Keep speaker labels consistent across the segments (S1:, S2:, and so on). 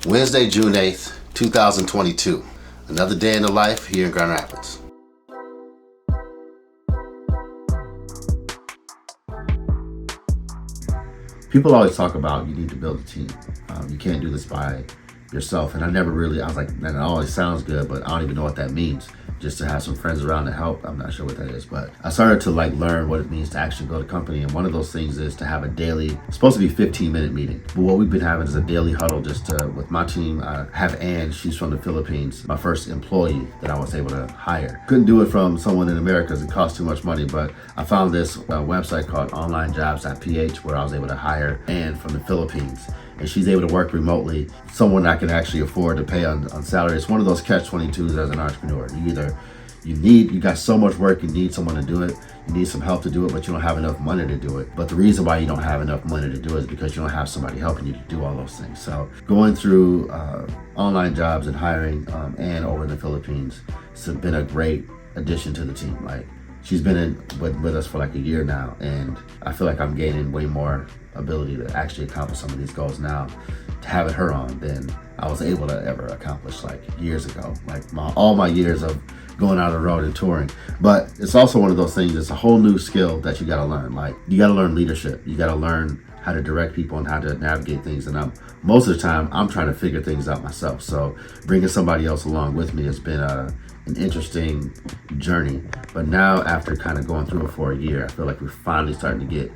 S1: Wednesday, June 8th, 2022. Another day in the life here in Grand Rapids. People always talk about you need to build a team. You can't do this by yourself. And I was like, man, it always sounds good, but I don't even know what that means. Just to have some friends around to help, I'm not sure what that is. But I started to learn what it means to actually build a company. And one of those things is to have a daily, it's supposed to be 15-minute meeting. But what we've been having is a daily huddle with my team. I have Ann, she's from the Philippines, my first employee that I was able to hire. Couldn't do it from someone in America because it costs too much money, but I found this website called onlinejobs.ph where I was able to hire Ann from the Philippines. And she's able to work remotely, someone I can actually afford to pay on salary. It's one of those catch-22s as an entrepreneur. You got so much work, you need someone to do it, you need some help to do it, but you don't have enough money to do it. But the reason why you don't have enough money to do it is because you don't have somebody helping you to do all those things. So going through online jobs and hiring Ann over in the Philippines, it's been a great addition to the team. She's been with us for a year now, and I feel like I'm gaining way more ability to actually accomplish some of these goals now to having her on than I was able to ever accomplish years ago. All my years of going out on the road and touring. But it's also one of those things, it's a whole new skill that you gotta learn. You gotta learn leadership. You gotta learn how to direct people and how to navigate things. And most of the time, I'm trying to figure things out myself. So bringing somebody else along with me has been an interesting journey. But now, after kind of going through it for a year, I feel like we're finally starting to get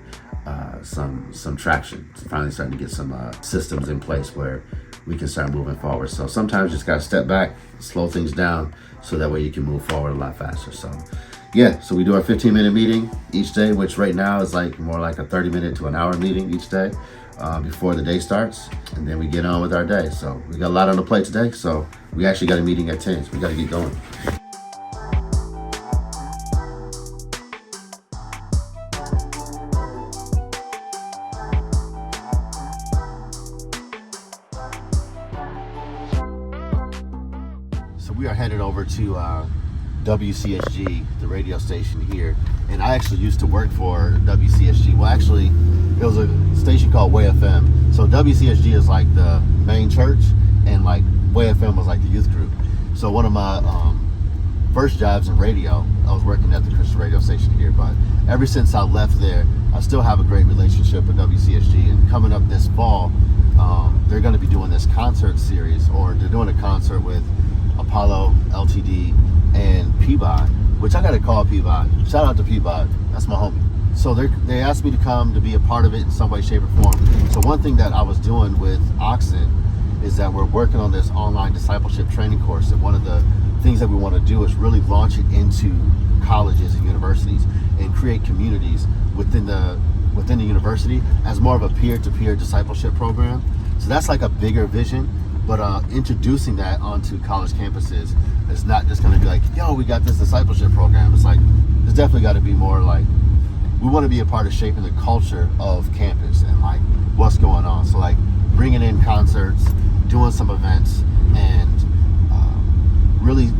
S1: some traction. Finally starting to get some systems in place where we can start moving forward. So sometimes you just gotta step back, slow things down, so that way you can move forward a lot faster. So we do our 15-minute meeting each day, which right now is more like a 30-minute to an hour meeting each day before the day starts, and then we get on with our day. So we got a lot on the plate today, so we actually got a meeting at 10, so we gotta get going. So we are headed over to WCSG, the radio station here. And I actually used to work for WCSG. Well, actually, it was a station called Way FM. So WCSG is the main church, and Way FM was the youth group. So one of my first jobs in radio, I was working at the Christian radio station here. But ever since I left there, I still have a great relationship with WCSG. And coming up this fall, they're going to be doing this concert series, or they're doing a concert with Apollo, LTD, and Peabody, which I got to call Peabody. Shout out to Peabody. That's my homie. So they asked me to come to be a part of it in some way, shape, or form. So one thing that I was doing with Oxen is that we're working on this online discipleship training course. And one of the things that we want to do is really launch it into colleges and universities and create communities within the university as more of a peer-to-peer discipleship program. So that's a bigger vision. But introducing that onto college campuses is not just going to be yo, we got this discipleship program. It's there's definitely got to be more we want to be a part of shaping the culture of campus and what's going on. So bringing in concerts, doing some events, and really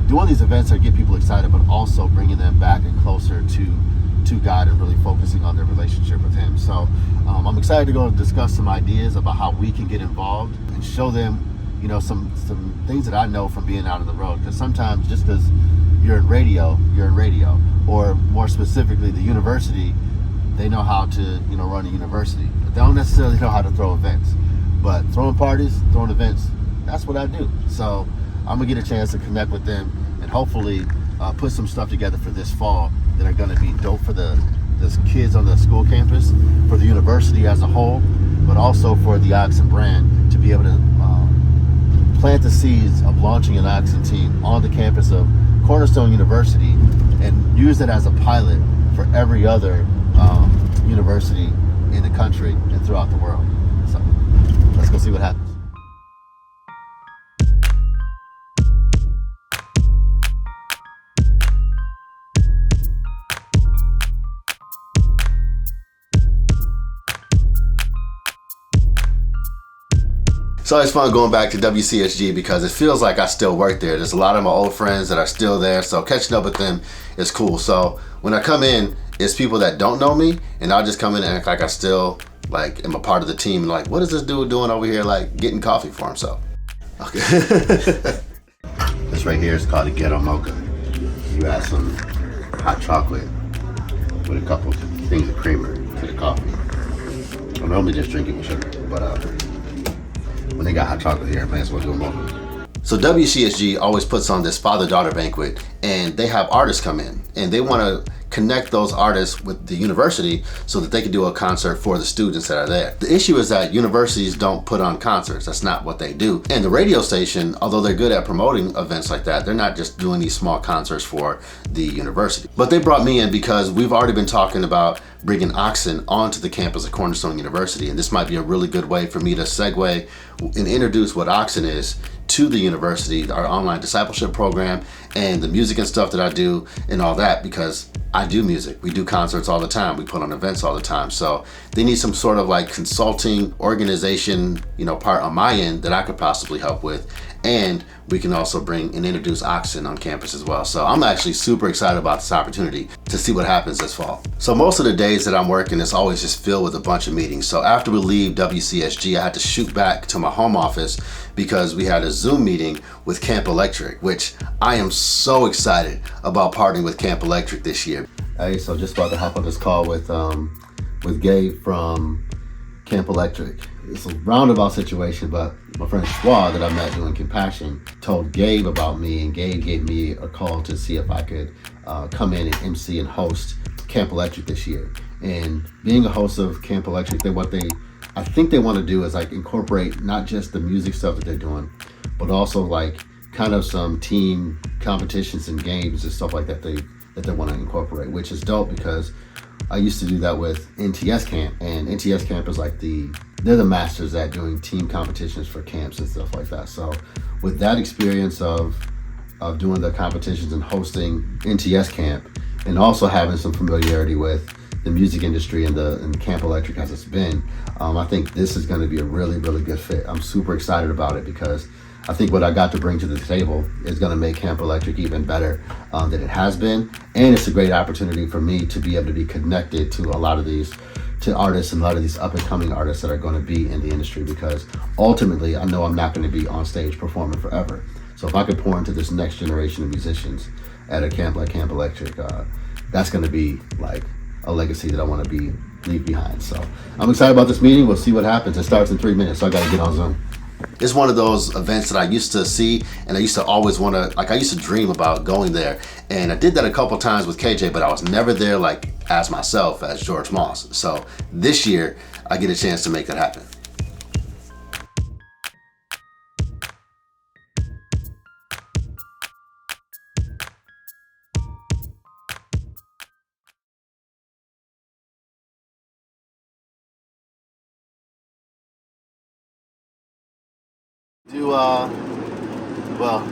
S1: doing these events that get people excited, but also bringing them back and closer to God and really focusing on their relationship with Him. So I'm excited to go and discuss some ideas about how we can get involved and show them, some things that I know from being out on the road. Because sometimes just because you're in radio, or more specifically the university, they know how to run a university, but they don't necessarily know how to throw events. But throwing parties, throwing events, that's what I do. So I'm gonna get a chance to connect with them and hopefully put some stuff together for this fall that are going to be dope for the kids on the school campus, for the university as a whole, but also for the Oxen brand to be able to plant the seeds of launching an Oxen team on the campus of Cornerstone University and use it as a pilot for every other university in the country and throughout the world. So let's go see what happens. It's always fun going back to WCSG because it feels like I still work there. There's a lot of my old friends that are still there, so catching up with them is cool. So when I come in, it's people that don't know me, and I'll just come in and act like I still like am a part of the team. Like, what is this dude doing over here, like getting coffee for himself? Okay. This right here is called a ghetto mocha. You add some hot chocolate with a couple things of creamer to the coffee. I normally just drink it with sugar, but when they got hot chocolate here, I may as well do a mocha. So WCSG always puts on this father-daughter banquet, and they have artists come in, and they want to connect those artists with the university so that they can do a concert for the students that are there. The issue is that universities don't put on concerts. That's not what they do. And the radio station, although they're good at promoting events like that, they're not just doing these small concerts for the university. But they brought me in because we've already been talking about bringing Oxen onto the campus of Cornerstone University, and this might be a really good way for me to segue and introduce what Oxen is to the university, our online discipleship program, and the music and stuff that I do and all that, because I do music. We do concerts all the time. We put on events all the time. So they need some sort of like consulting organization, part on my end that I could possibly help with. And we can also bring and introduce Oxen on campus as well. So I'm actually super excited about this opportunity to see what happens this fall. So most of the days that I'm working, it's always just filled with a bunch of meetings. So after we leave WCSG, I had to shoot back to my home office because we had a Zoom meeting with Camp Electric, which I am so excited about partnering with Camp Electric this year. Hey, so just about to hop on this call with Gabe from Camp Electric. It's a roundabout situation, but my friend Schwa that I met doing Compassion told Gabe about me, and Gabe gave me a call to see if I could come in and MC and host Camp Electric this year. And being a host of Camp Electric, I think they want to do is like incorporate not just the music stuff that they're doing, but also like kind of some team competitions and games and stuff like that they want to incorporate, which is dope because I used to do that with NTS Camp, and NTS Camp is like they're the masters at doing team competitions for camps and stuff like that. So with that experience of doing the competitions and hosting NTS Camp, and also having some familiarity with the music industry and Camp Electric as it's been, I think this is going to be a really, really good fit. I'm super excited about it because I think what I got to bring to the table is going to make Camp Electric even better than it has been. And it's a great opportunity for me to be able to be connected to to artists and a lot of these up and coming artists that are going to be in the industry, because ultimately I know I'm not going to be on stage performing forever. So if I could pour into this next generation of musicians at a camp like Camp Electric, that's going to be like a legacy that I want to leave behind. So I'm excited about this meeting. We'll see what happens. It starts in 3 minutes, so I got to get on Zoom. It's one of those events that I used to see, and I used to always want to, I used to dream about going there. And I did that a couple times with KJ, but I was never there like as myself, as George Moss. So this year, I get a chance to make that happen. Well,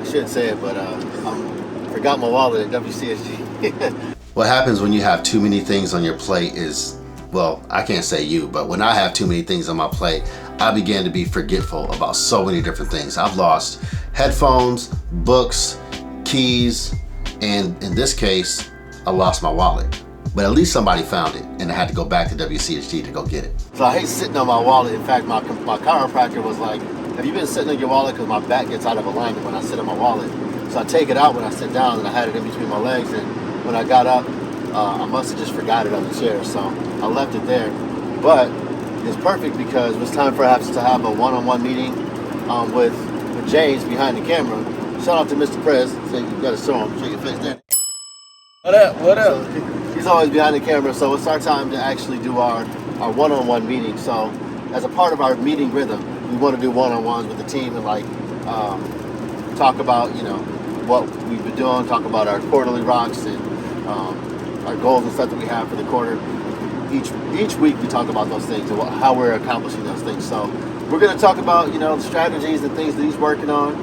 S1: I shouldn't say it, but I forgot my wallet at WCSG. What happens when you have too many things on your plate is, well, I can't say you, but when I have too many things on my plate, I began to be forgetful about so many different things. I've lost headphones, books, keys, and in this case, I lost my wallet. But at least somebody found it, and I had to go back to WCSG to go get it. So I hate sitting on my wallet. In fact, my chiropractor was like, have you been sitting on your wallet? Because my back gets out of alignment when I sit on my wallet. So I take it out when I sit down, and I had it in between my legs. And when I got up, I must have just forgot it on the chair. So I left it there. But it's perfect because it was time perhaps to have a one-on-one meeting with James behind the camera. Shout out to Mr. Prez. So you got to show him, show your face there.
S2: What up? What up?
S1: So he's always behind the camera. So it's our time to actually do our one-on-one meeting. So as a part of our meeting rhythm, we want to do one-on-ones with the team and talk about, what we've been doing, talk about our quarterly rocks and our goals and stuff that we have for the quarter. Each week we talk about those things and how we're accomplishing those things. So we're going to talk about, the strategies and things that he's working on,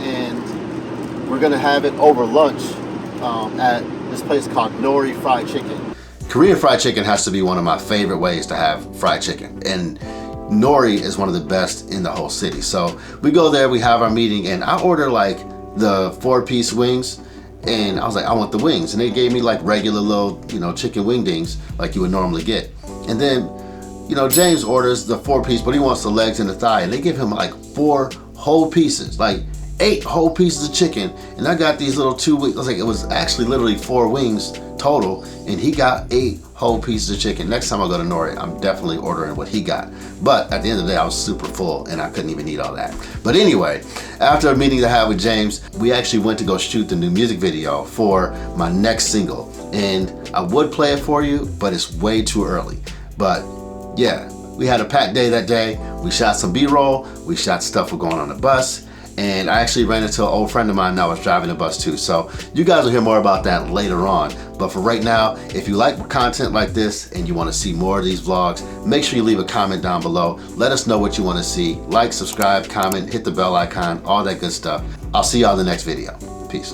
S1: and we're going to have it over lunch at this place called Nori Fried Chicken. Korean fried chicken has to be one of my favorite ways to have fried chicken, and Nori is one of the best in the whole city. So we go there, we have our meeting, and I order like the 4-piece wings, and I was like, I want the wings, and they gave me like regular little, chicken wing dings like you would normally get. And then James orders the 4-piece, but he wants the legs and the thigh, and they give him like 4 whole pieces, like 8 whole pieces of chicken, and I got these little 2 wings. It was actually literally 4 wings total, and he got 8 whole pieces of chicken. Next time I go to Nori, I'm definitely ordering what he got. But at the end of the day, I was super full and I couldn't even eat all that. But anyway, after a meeting I had with James, we actually went to go shoot the new music video for my next single. And I would play it for you, but it's way too early. But yeah, we had a packed day that day. We shot some B-roll, we shot stuff for going on the bus, and I actually ran into an old friend of mine that was driving the bus too. So you guys will hear more about that later on. But for right now, if you like content like this and you want to see more of these vlogs, make sure you leave a comment down below. Let us know what you want to see. Like, subscribe, comment, hit the bell icon, all that good stuff. I'll see y'all in the next video. Peace.